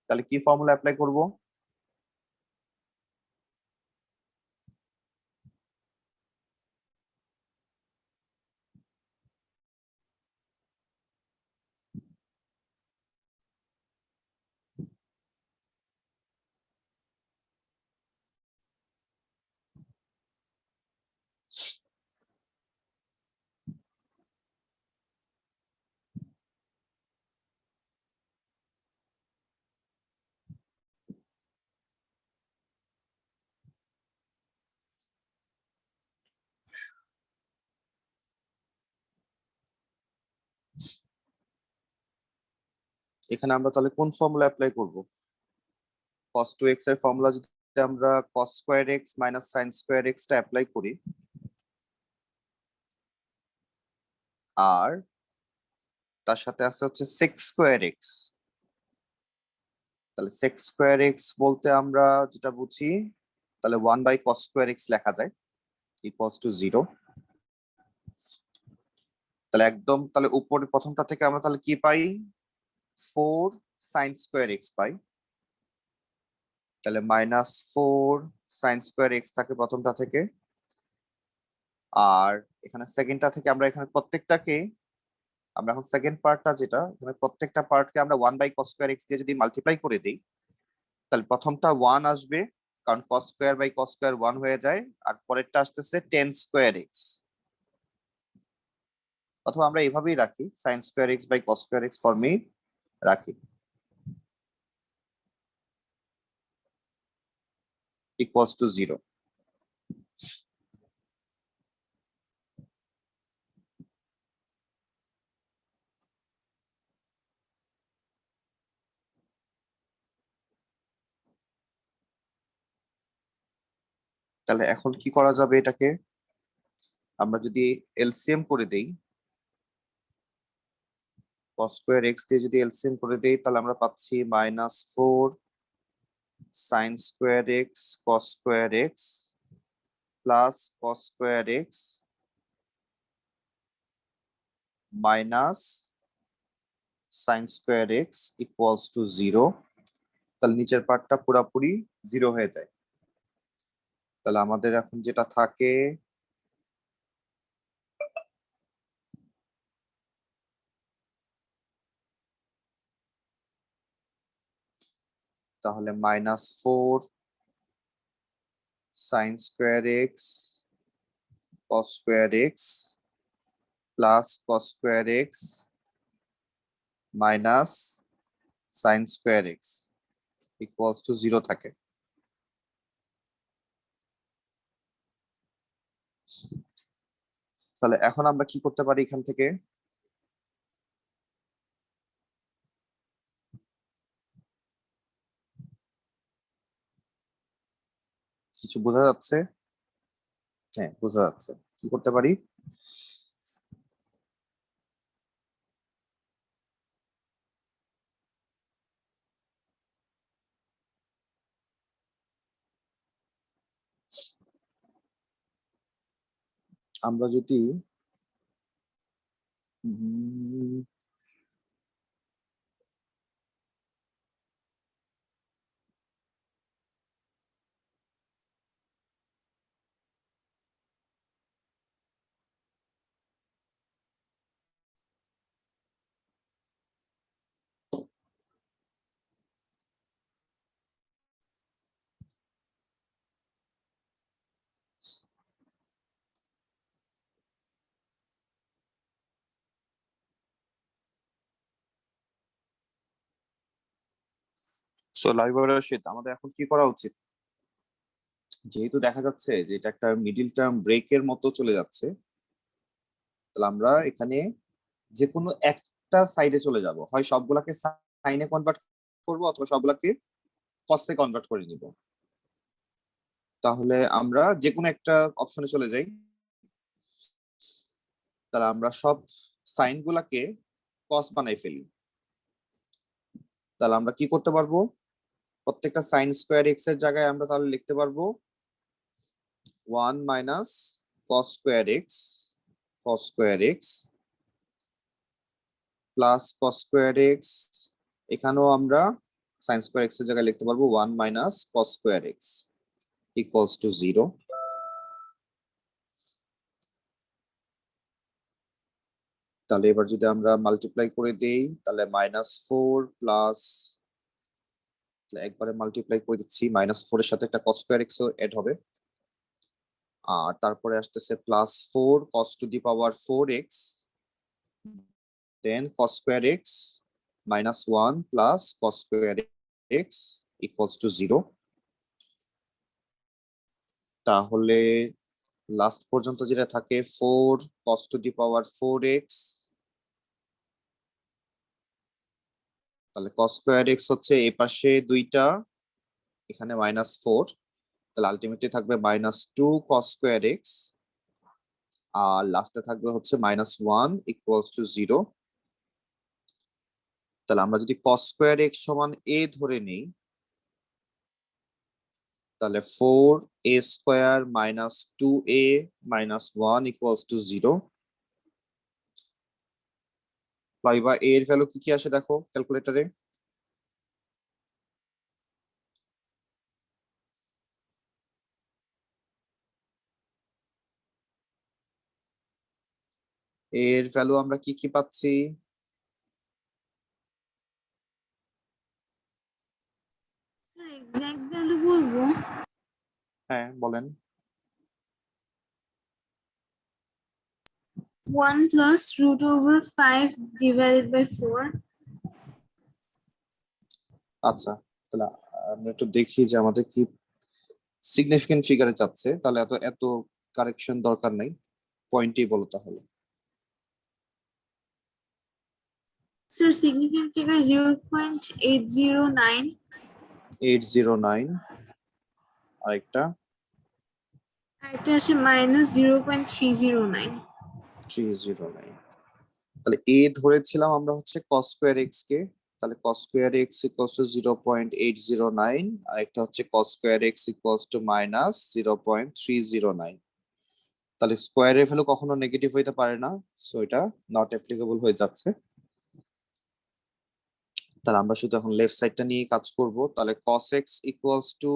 তাহলে কি ফর্মুলা অ্যাপ্লাই করব? এখানে আমরা তাহলে কোন ফর্মুলা অ্যাপ্লাই করব? cos 2x এর ফর্মুলা যদি আমরা cos square x minus sin square x টা অ্যাপ্লাই করি, আর তার সাথে আছে হচ্ছে sec স্কয়ার x, তাহলে sec স্কয়ার x বলতে আমরা যেটা বুঝি, তাহলে 1 বাই cos স্কয়ার x লেখা যায় ইকুয়ালস টু 0। তাহলে একদম তাহলে উপরে প্রথমটা থেকে আমরা তাহলে কি পাই? 4 sin স্কয়ার x পাই। তাহলে মাইনাস 4 sin স্কয়ার x থাকে প্রথমটা থেকে। আর এখানে সেকেন্ডটা থেকে আমরা এখানে প্রত্যেকটাকে, আমরা এখন সেকেন্ড পার্টটা যেটা, এখানে প্রত্যেকটা পার্টকে আমরা 1 বাই cos স্কয়ার x দিয়ে যদি মাল্টিপ্লাই করে দিই, তাহলে প্রথমটা 1 আসবে, কারণ cos square by cos square 1 হয়ে যায়। আর পরেরটা আসতেছে tan স্কয়ার x। অথবা আমরা এভাবেই রাখি, sin square x by cos square x ফর্মেই রাখি, ইকুয়ালস টু 0। তাহলে এখন কি করা যাবে এটাকে? আমরা যদি এলসিএম করে দেই, cos স্কয়ার x দিয়ে যদি এলসিএম করে দেই, তাহলে আমরা পাচ্ছি -4 sin square x cos square x plus cos square x minus sin square x equals to 0। তাহলে নিচের পার্টটা পুরোপুরি 0 হয়ে যায়। তাহলে আমাদের এখন যেটা থাকে, তাহলে -4 sin square x cos square x plus cos square x minus sin square x equals to 0 থাকে। তাহলে এখন আমরা কি করতে পারি এখান থেকে? কিছু বোঝা যাচ্ছে? হ্যাঁ, বোঝা যাচ্ছে। কি করতে পারি? আমরা যদি আমাদের এখন কি করা উচিত? যেহেতু দেখা যাচ্ছে যে এটা একটা মিডিল টার্ম ব্রেকের মতো চলে যাচ্ছে, তাহলে আমরা এখানে যে কোনো একটা সাইডে চলে যাব, হয় সবগুলাকে সাইনে কনভার্ট করব অথবা সবগুলাকে কসে কনভার্ট করে নিব। তাহলে আমরা যে কোনো একটা অপশনে চলে যাই। তাহলে আমরা সব সাইন গুলাকে কস বানাই ফেলি। তাহলে আমরা কি করতে পারবো? প্রত্যেকটা সাইন স্কোয়ার এক্স এর জায়গায় আমরা তাহলে লিখতে পারবো 1 minus cos square x cos square x plus cos square x. এখানেও আমরা সাইন স্কোয়ার এক্স এর জায়গায় লিখতে পারবো 1 minus cos square x equals to 0। তাহলে এবার যদি আমরা মাল্টিপ্লাই করে দেই, তাহলে -4 প্লাস, একবারে মাল্টিপ্লাই করে দিচ্ছি, -4 এর সাথে একটা cos স্কয়ার x ও এড হবে, আর তারপরে আসতেছে +4 cos to the power 4x, then cos square x -1 plus cos square x equals to 0। তাহলে লাস্ট পর্যন্ত যেটা থাকে 4 cos to the power 4x, তাহলে cos স্কয়ার x হচ্ছে এই পাশে দুইটা, এখানে -4, তাহলে আলটিমেটলি থাকবে -2 cos স্কয়ার x, আর লাস্টে থাকবে হচ্ছে -1 ইকুয়ালস টু 0। তাহলে আমরা যদি cos স্কয়ার x সমান a ধরে নেই, তাহলে 4a square -2a -1 equals to 0। বা a এর ভ্যালু কি কি আসে দেখো ক্যালকুলেটরে। এর ভ্যালু আমরা কি কি পাচ্ছি? স্যার এক্সাক্ট ভ্যালু বলবো? হ্যাঁ বলেন। 1 plus root over 5 divided by 4. আচ্ছা, তাহলে আমরা একটু দেখি যে আমাদের কি সিগনিফিকেন্ট ফিগারে চাচ্ছে, তাহলে এত এত কারেকশন দরকার নাই, পয়েন্টই বলো তাহলে। Sir, significant figure 0.809. 809, আরেকটা একটা আছে minus 0.309. 309। তাহলে এ ধরেছিলাম আমরা হচ্ছে cos স্কয়ার x কে, তাহলে cos square x equals two 0.809, আর একটা হচ্ছে cos square x equals to minus 0.309। তাহলে স্কয়ারের ভ্যালু কখনো নেগেটিভ হইতে পারে না, সো এটা নট অ্যাপ্লিকেবল হয়ে যাচ্ছে। তাহলে আমরা শুধু এখন লেফট সাইডটা নিয়ে কাজ করব। তাহলে cos x equals two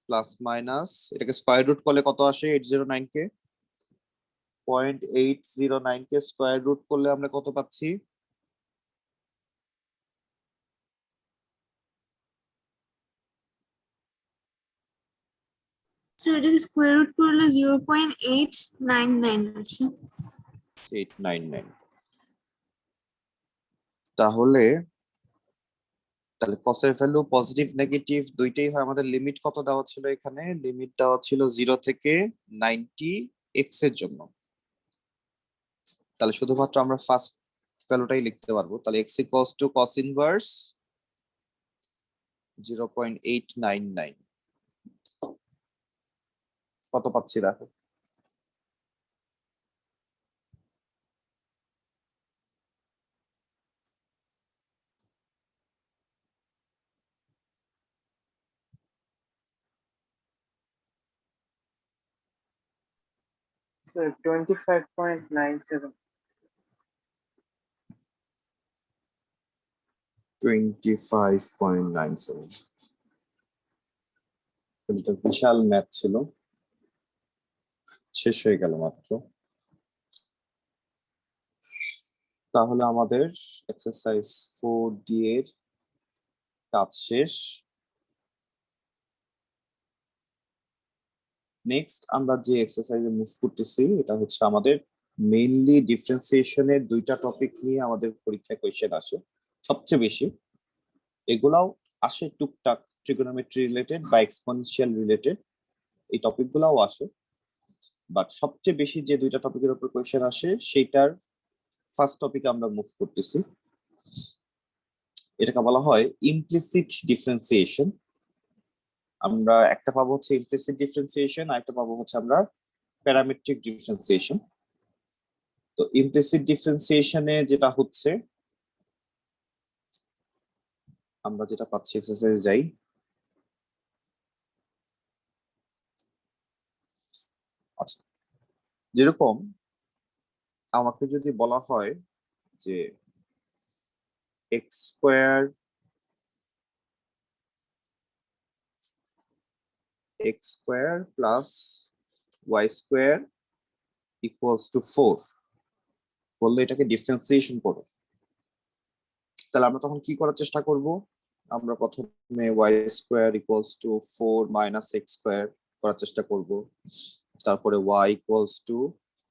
plus minus, এটাকে স্কয়ার রুট করলে কত আসে? 809 কে 0.809 কে স্কয়ার রুট করলে আমরা কত পাচ্ছি? Sir, এটাকে স্কয়ার রুট করলে 0.899 আসে। 899। তাহলে cos এর ভ্যালু পজিটিভ নেগেটিভ দুইটাই হয়। আমাদের লিমিট কত দেওয়া ছিল? এখানে লিমিট দেওয়া ছিল 0 থেকে 90 x এর জন্য। তাহলে শুধুমাত্র আমরা ফার্স্ট ভ্যালুটাই লিখতে পারবো। তাহলে x equals two cos inverse 0.899 কত পাচ্ছি দেখো? So 25.97. 25.97। এটা বিশাল ম্যাথ ছিল, শেষ হয়ে গেল মাত্র। তাহলে আমাদের এক্সারসাইজ 4D এর কাজ শেষ। নেক্সট আমরা যে এক্সারসাইজে মুভ করতেছি এটা হচ্ছে আমাদের মেইনলি ডিফারেন্সিয়েশনের দুইটা টপিক নিয়ে আমাদের পরীক্ষায় কোয়েশ্চেন আসে সবচেয়ে বেশি। এগুলাও আসে টুকটাক ট্রিগোনোমেট্রি রিলেটেড বা এক্সপোনেনশিয়াল রিলেটেড, এই টপিকগুলাও আসে। বাট সবচেয়ে বেশি যে দুইটা টপিকের উপর কোয়েশ্চেন আসে সেইটার ফার্স্ট টপিকে আমরা মুভ করতেছি। এটাকে বলা হয় ইমপ্লিসিট ডিফারেন্সিয়েশন। আমরা একটা পাবো হচ্ছে ইমপ্লিসিট ডিফারেন্সিয়েশন, আর একটা পাবো হচ্ছে আমরা প্যারামেট্রিক ডিফারেন্সিয়েশন। তো ইমপ্লিসিট ডিফারেন্সিয়েশনে যেটা হচ্ছে আমরা যেটা পাচ্ছি, এক্সারসাইজ যাই। আচ্ছা, যেরকম আমাকে যদি বলা হয় যে x square plus y square equals to 4 বললে এটাকে ডিফারেন্সিয়েশন করো, তাহলে আমরা তখন কি করার চেষ্টা করব? আমরা প্রথমে y square equals to 4 minus x square করার চেষ্টা করব, তারপরে y equals to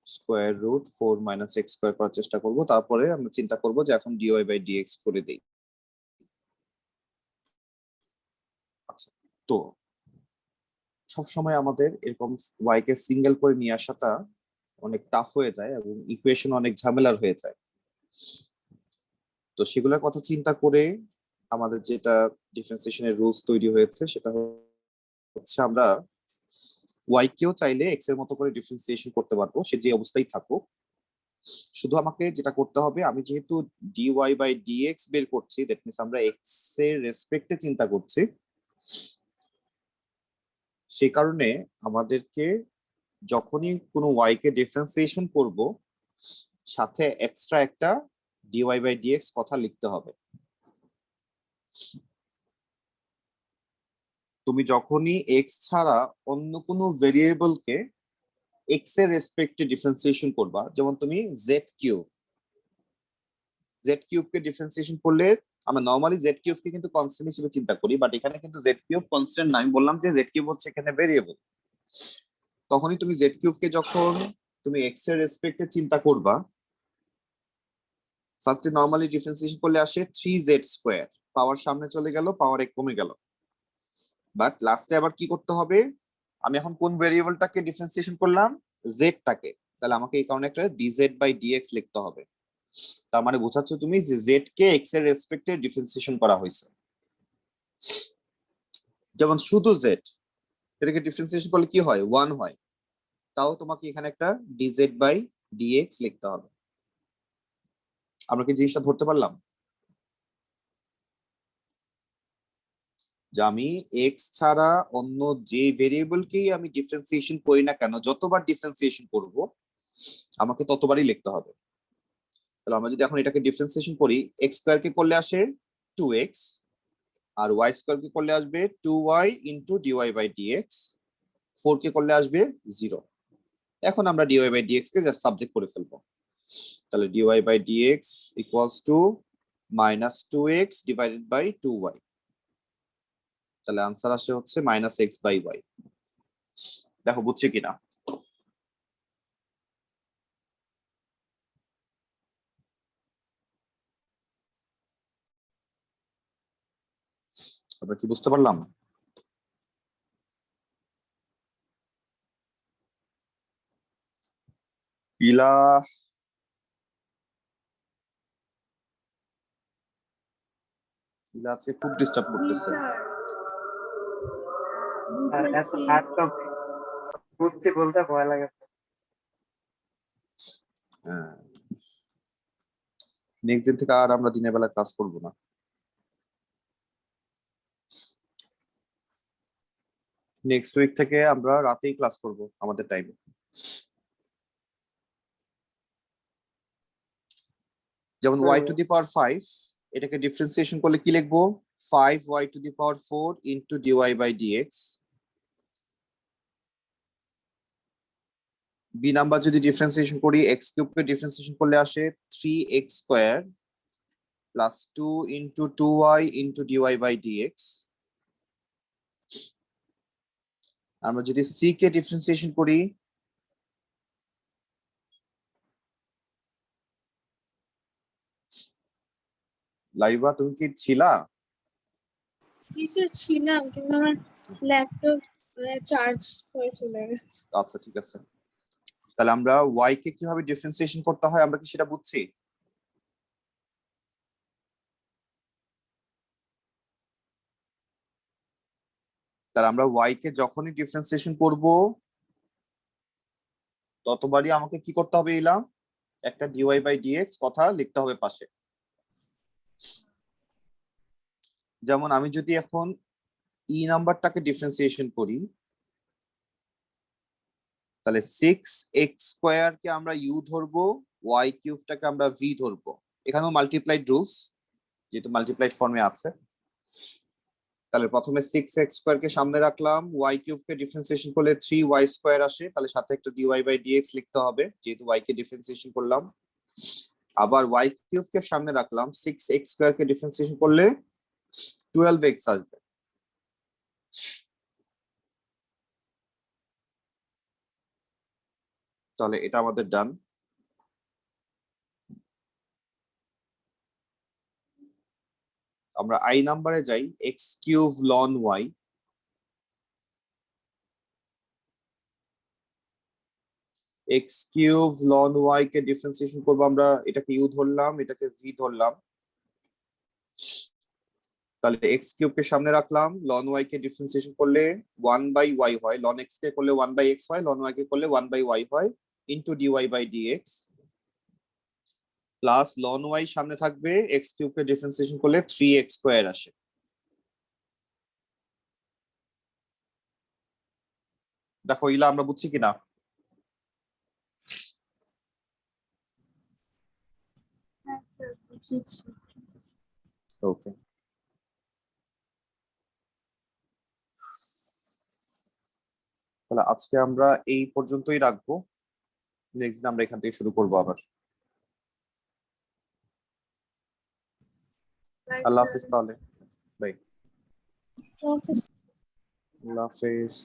square root 4 minus x square করার চেষ্টা করব, তারপরে আমরা চিন্তা করব যে এখন ডিওয়াই বাই ডিএক্স করে দেই। আচ্ছা, তো সবসময় আমাদের এরকম ওয়াই কে সিঙ্গেল করে নিয়ে আসাটা অনেক টাফ হয়ে যায় এবং ইকুয়েশন অনেক ঝামেলার হয়ে যায়। তো সেগুলোর কথা চিন্তা করে আমাদের যেটা ডিফারেন্সিয়েশনের রুলস তৈরি হয়েছে সেটা হচ্ছে আমরা ওয়াই কেও চাইলে এক্স এর মতো করে ডিফারেন্সিয়েশন করতে পারবো, সে যে অবস্থায় থাকুক। শুধু আমাকে যেটা করতে হবে, আমি যেহেতু ডিওয়াই বাই ডিএক্স বের করছি, দ্যাট মিন্স আমরা এক্স এর রেসপেক্টে চিন্তা করছি, সেই কারণে আমাদেরকে যখনই কোনো ওয়াই কে ডিফারেন্সিয়েশন করব সাথে এক্সট্রা একটা ডিওয়াই বাই ডিএক্স কথা লিখতে হবে। তুমি যখনই এক্স ছাড়া অন্য কোনো ভেরিয়েবলকে এক্স এর রেসপেক্টে ডিফারেন্সিয়েশন করবা, যেমন তুমি জেড কিউবকে ডিফারেন্সিয়েশন করলে আমরা নরমালি জেড কিউবকে কিন্তু কনস্ট্যান্ট হিসেবে চিন্তা করি, বাট এখানে কিন্তু জেড কিউব কনস্ট্যান্ট না। আমি বললাম যে জেড কিউব হচ্ছে এখানে ভেরিয়েবল। তখনই তুমি জেড কিউবকে যখন তুমি এক্স এর রেসপেক্টে চিন্তা করবা, ফার্স্টে নরমালি ডিফারেন্সিয়েশন করলে আসে 3z স্কয়ার, পাওয়ার সামনে চলে গেল, পাওয়ার 1 কমে গেল। বাট লাস্টে আবার কি করতে হবে, আমি এখন কোন ভেরিয়েবলটাকে ডিফারেন্সিয়েশন করলাম, z টাকে, তাহলে আমাকে এই কারণে একটা dz বাই dx লিখতে হবে। তার মানে বোঝাচ্ছ তুমি যে z কে x এর রেসপেক্টে ডিফারেন্সিয়েশন করা হয়েছে। যেমন শুধু z, এটাকে ডিফারেন্সিয়েশন করলে কি হয়, 1 হয়, তাও তোমাকে এখানে একটা dz বাই dx লিখতে হবে। আমরা কি জিনিসটা ধরতে পারলাম যে আমি x ছাড়া অন্য যে ভেরিয়েবলকেই আমি ডিফারেন্সিয়েশন করি না কেন, যতবার ডিফারেন্সিয়েশন করব আমাকে ততবারই লিখতে হবে। তাহলে আমরা যদি এখন এটাকে ডিফারেন্সিয়েশন করি, x স্কয়ার কে করলে আসে 2x, আর y স্কয়ার কে করলে আসবে 2y into dy by dx, 4 কে করলে আসবে 0। এখন আমরা dy বাই dx কে জাস্ট সাবজেক্ট করে ফেলবো। তাহলে dy by dx equals to minus 2x divided by 2y। তাহলে আনসার আসে হচ্ছে মাইনাস x বাই y। দেখো বুঝছি কিনা। আমরা কি বুঝতে পারলাম? ইলা ইলা আজকে খুব ডিস্টার্ব জি করতেছে। স্যার, আর এত বুঝেছি। হার্ড টপিক বুঝতে বলতে ভয় লাগে। নেক্সট দিন থেকে আর আমরা দিনের বেলা ক্লাস করব না। নেক্সট উইক থেকে আমরা রাতেই ক্লাস করব আমাদের টাইমে। যেমন y টু দি পাওয়ার 5, এটাকে ডিফারেন্সিয়েশন করলে কি লিখবো, 5y to the power 4 into dy by dx। B number যদি ডিফারেন্সিয়েশন করি, x কিউব কে ডিফারেন্সিয়েশন করলে আসে 3x square plus 2 into 2y into dy by dx। আমরা যদি c কে ডিফারেন্সিয়েশন করি, লাইবা তুমি কি ছিলা? জি স্যার ছিলাম, কিন্তু আমার ল্যাপটপ চার্জ হয়ে চলে গেছে। আচ্ছা ঠিক আছে। তাহলে আমরা y কে কিভাবে ডিফারেন্সিয়েশন করতে হয় আমরা কি সেটা বুঝছি? তাহলে আমরা y কে যখনই ডিফারেন্সিয়েশন করব ততবারই আমাকে কি করতে হবে, ইলাম একটা dy বাই dx কথা লিখতে হবে পাশে। যেমন আমি যদি এখন ই নাম্বারটাকে ডিফারেন্সিয়েশন করি, তাহলে 6x স্কয়ার কে আমরা u ধরবো, y কিউবটাকে আমরা v ধরবো। এখানেও মাল্টিপ্লাইড রুলস, যেহেতু মাল্টিপ্লাইড ফর্মে আছে। তাহলে প্রথমে 6x স্কয়ার কে সামনে রাখলাম, y কিউব কে ডিফারেন্সিয়েশন করলে 3y স্কয়ার আসে, তাহলে সাথে একটা dy বাই dx লিখতে হবে যেহেতু y কে ডিফারেন্সিয়েশন করলাম। আবার y কিউব কে সামনে রাখলাম, 6x স্কয়ার কে ডিফারেন্সিয়েশন করলে 12x আসবে। তাহলে এটা আমাদের ডান। আমরা i নাম্বারে যাই, x cube ln y। x cube ln y কে ডিফারেন্সিয়েশন করব আমরা, এটাকে u ধরলাম, এটাকে v ধরলাম। তাহলে x কিউব কে সামনে রাখলাম, ln y কে ডিফারেন্সিয়েশন করলে 1 বাই y হয়, ln x কে করলে 1 বাই x হয়, ln y কে করলে 1 বাই y হয়, into dy by dx plus ln y সামনে থাকবে, x কিউব কে ডিফারেন্সিয়েশন করলে 3x স্কয়ার আসে। দেখো ইলা আমরা বুঝছি কিনা? হ্যাঁ স্যার, বুঝেছি। ওকে, তাহলে আজকে আমরা এই পর্যন্তই রাখবো। নেক্সট দিন আমরা এখান থেকে শুরু করবো আবার। By Allah sir. হাফিজ তাহলে, বাই। ওকে আল্লাহ হাফিজ।